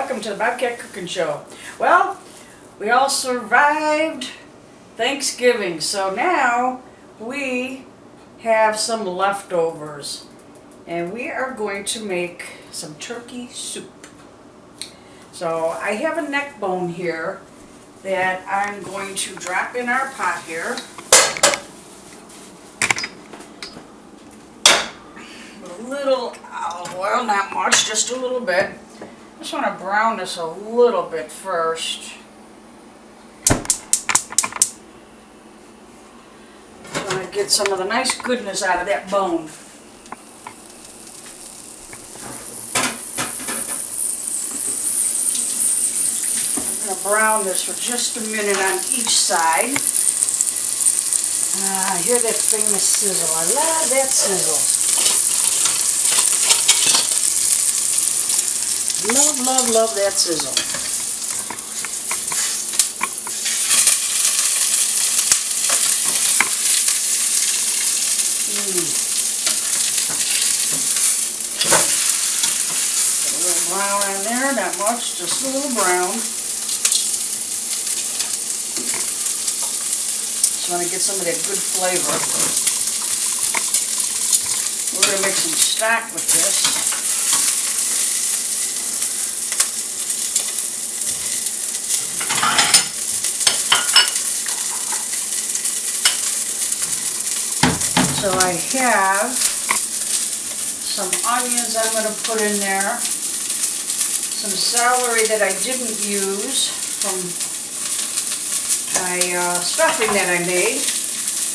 welcome to the Bobcat Cooking Show. Well, we all survived Thanksgiving, so now we have some leftovers and we are going to make some turkey soup. So I have a neck bone here that I'm going to drop in our pot here. A little olive oil, not much, just a little bit. I just want to brown this a little bit first. I want to get some of the nice goodness out of that bone. I'm going to brown this for just a minute on each side. I hear that famous sizzle. I love that sizzle. Love, love, love that sizzle. Put a little brown in there, not much, just a little brown. Just want to get some of that good flavor. We're going to make some stock with this. So I have some onions I'm going to put in there, some celery that I didn't use from my stuffing that I made.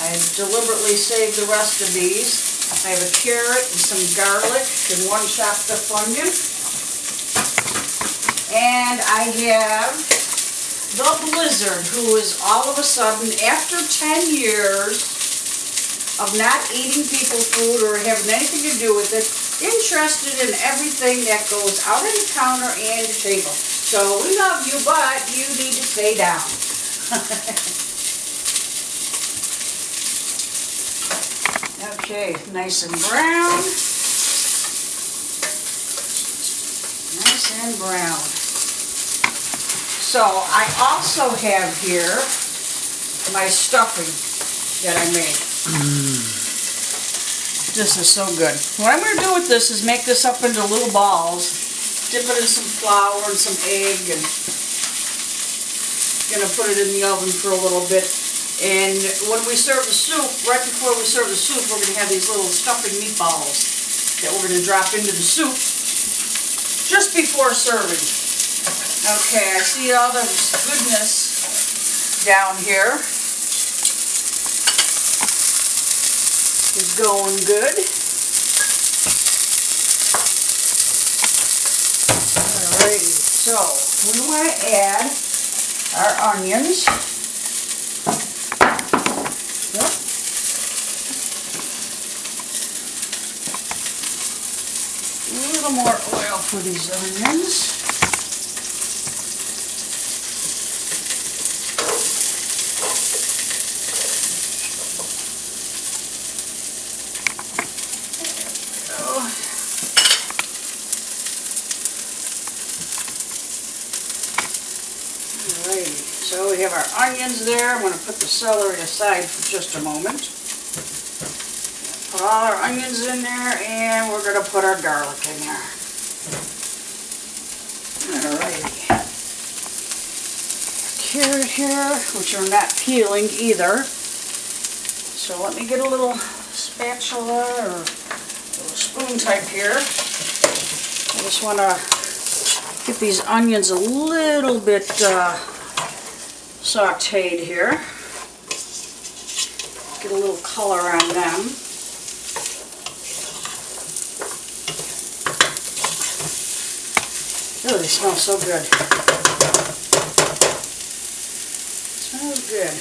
I deliberately saved the rest of these. I have a carrot and some garlic and one chopped up onion. And I have the Blizzard, who is all of a sudden, after 10 years, of not eating people's food or having anything to do with it, interested in everything that goes out on the counter and the table. So we love you, but you need to stay down. Okay, nice and brown. Nice and brown. So I also have here my stuffing that I made. This is so good. What I'm going to do with this is make this up into little balls, dip it in some flour and some egg, and going to put it in the oven for a little bit. And when we serve the soup, right before we serve the soup, we're going to have these little stuffing meatballs that we're going to drop into the soup just before serving. Okay, I see all the goodness down here. Is going good. Alrighty, so we want to add our onions. Yep. A little more oil for these onions. So we have our onions there. I'm going to put the celery aside for just a moment. Put all our onions in there, and we're going to put our garlic in there. Alrighty. Carrot here, which are not peeling either. So let me get a little spatula or a little spoon type here. I just want to get these onions a little bit sauteed here. Get a little color on them. Oh, they smell so good. Smells good.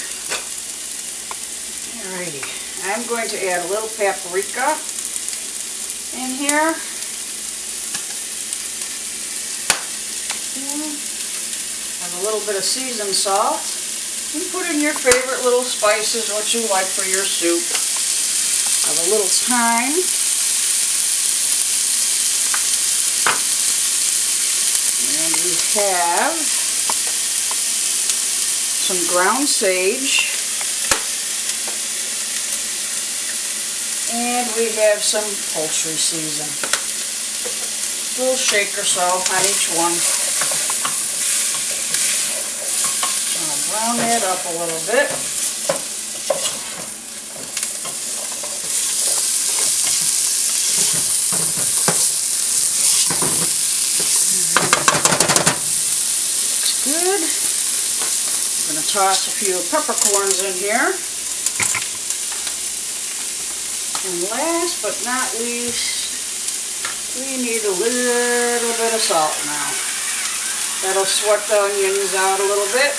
Alrighty. I'm going to add a little paprika in here. Have a little bit of seasoned salt. You put in your favorite little spices, what you like for your soup. Have a little thyme. And we have some ground sage. And we have some poultry season. A little shake or so on each one. I'll brown that up a little bit. Looks good. I'm going to toss a few peppercorns in here. And last but not least, we need a little bit of salt now. That'll sweat the onions out a little bit.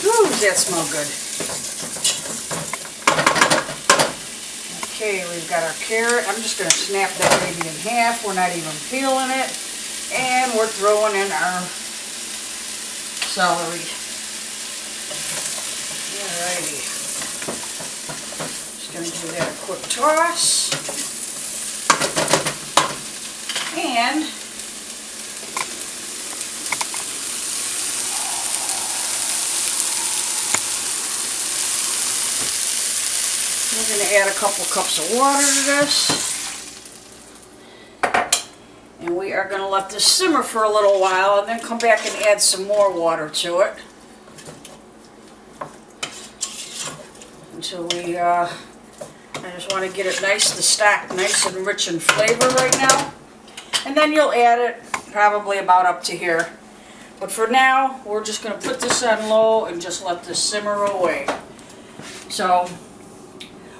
Ooh, does that smell good? Okay, we've got our carrot. I'm just going to snap that maybe in half. We're not even peeling it. And we're throwing in our celery. Alrighty. Just going to give that a quick toss. And we're going to add a couple cups of water to this. And we are going to let this simmer for a little while and then come back and add some more water to it. Until we, I just want to get it nice, the stock nice and rich in flavor right now. And then you'll add it probably about up to here. But for now, we're just going to put this on low and just let this simmer away. So,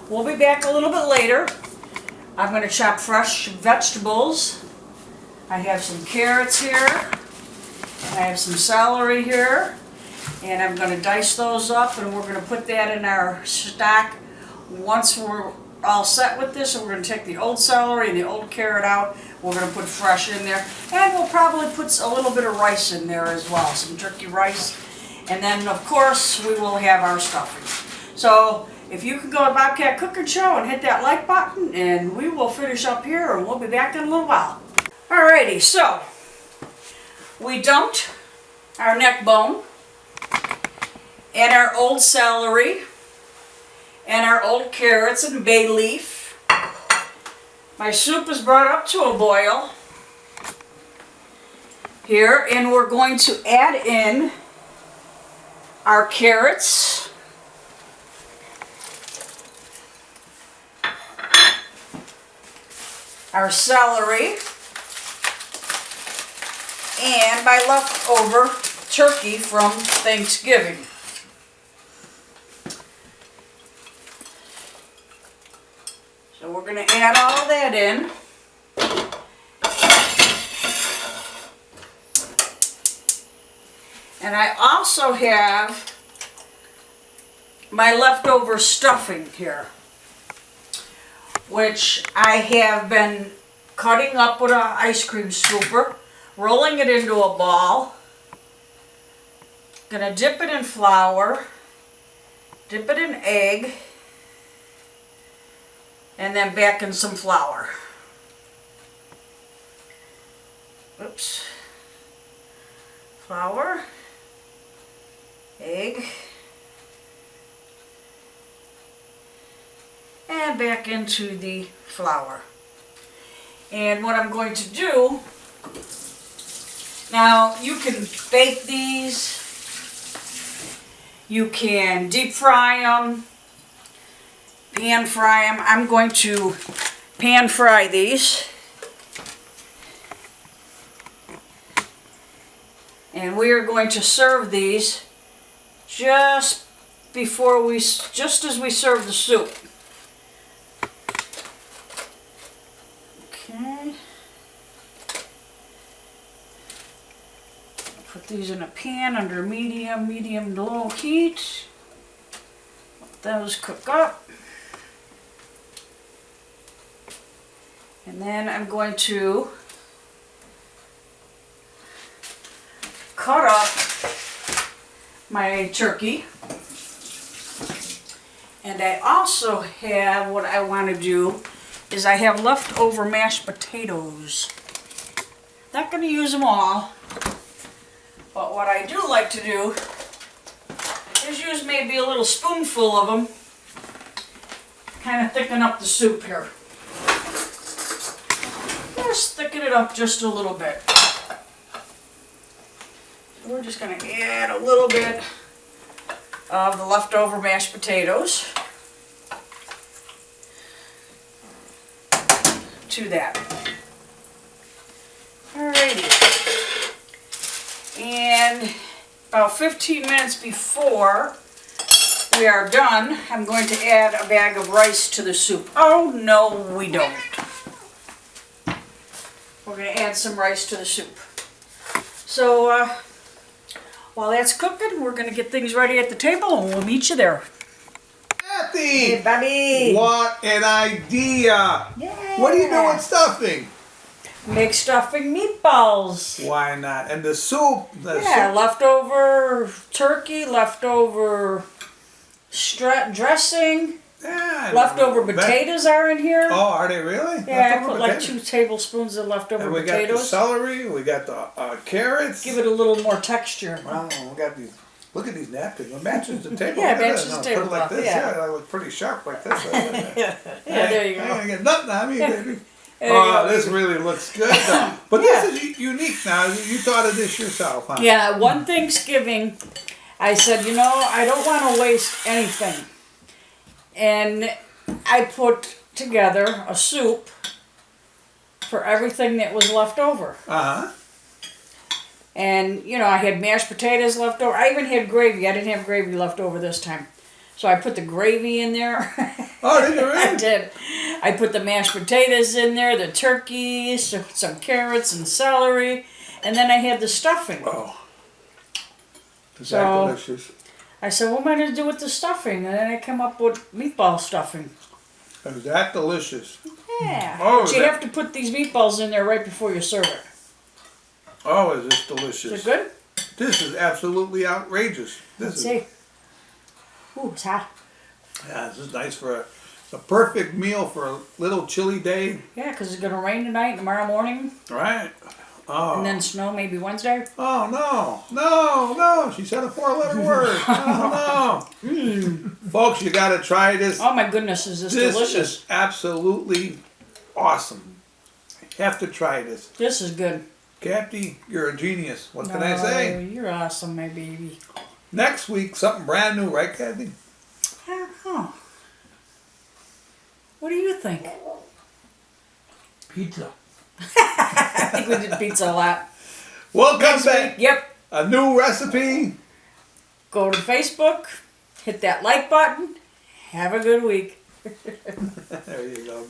we'll be back a little bit later. I'm going to chop fresh vegetables. I have some carrots here. I have some celery here. And I'm going to dice those up and we're going to put that in our stock. Once we're all set with this, we're going to take the old celery and the old carrot out. We're going to put fresh in there. And we'll probably put a little bit of rice in there as well, some turkey rice. And then, of course, we will have our stuffing. So, if you can go to Bobcat Cooking Show and hit that like button, and we will finish up here and we'll be back in a little while. Alrighty, so, we dumped our neck bone, and our old celery, and our old carrots and bay leaf. My soup is brought up to a boil here, and we're going to add in our carrots, our celery, and my leftover turkey from Thanksgiving. So we're going to add all that in. And I also have my leftover stuffing here, which I have been cutting up with an ice cream scooper, rolling it into a ball. Gonna dip it in flour, dip it in egg, and then back in some flour. Oops. Flour, egg, and back into the flour. And what I'm going to do, now you can bake these, you can deep fry them, pan fry them. I'm going to pan fry these. And we are going to serve these just as we serve the soup. Okay. Put these in a pan under medium to low heat. Let those cook up. And then I'm going to cut up my turkey. And I also have what I want to do is I have leftover mashed potatoes. Not going to use them all, but what I do like to do is use maybe a little spoonful of them, kind of thicken up the soup here. Just thicken it up just a little bit. We're just going to add a little bit of the leftover mashed potatoes to that. Alrighty. And about 15 minutes before we are done, I'm going to add a bag of rice to the soup. Oh, no, we don't. We're going to add some rice to the soup. So, while that's cooking, we're going to get things ready at the table and we'll meet you there. Kathy! Hey, Bobby! What an idea! Yeah. What are you doing stuffing? Make stuffing meatballs. Why not? And the soup? Yeah, leftover turkey, leftover dressing, Yeah, leftover potatoes are in here. Oh, are they really? Yeah, I Leftover put like potatoes? 2 tablespoons of leftover And we got the potatoes. celery, we got the carrots. Give it a little more texture. Wow, we got these. Look at these napkins. It matches the table. Yeah, Look at matches this. the Put it like tablecloth, this. yeah. I look pretty sharp like this. Yeah, there you I go. ain't get nothing on me, baby. There you go. This really looks good, though. But this is unique now. You thought of this yourself, huh? Yeah, one Thanksgiving, I said, you know, I don't want to waste anything. And I put together a soup for everything that was left over. Uh-huh. And, you know, I had mashed potatoes left over. I even had gravy. I didn't have gravy left over this time. So I put the gravy in there. Oh, did you really? I did. I put the mashed potatoes in there, the turkey, some carrots and celery. And then I had the stuffing. Oh. Is So- that delicious? I said, what am I going to do with the stuffing? And then I came up with meatball stuffing. Is that delicious? Yeah. Oh, But you that- have to put these meatballs in there right before you serve it. Oh, is this delicious? Is it good? This is absolutely outrageous. Let's This is, see. Ooh, it's hot. yeah, this is nice for a perfect meal for a little chilly day, Yeah, because it's going to rain tonight, tomorrow morning, right? Oh, and then snow maybe Wednesday. oh no! She said a 4-letter word. Oh no! Folks, you got to try this. Oh my goodness, is this This delicious? is absolutely awesome. You have to try this. This is good. Kathy, you're a genius. What can I Oh, say? you're awesome, my baby. Next week, something brand new, right, Kathy? Huh. What do you think? Pizza. I think we did pizza a lot. Welcome back. Yep. A new recipe. Go to Facebook, hit that like button. Have a good week. There you go.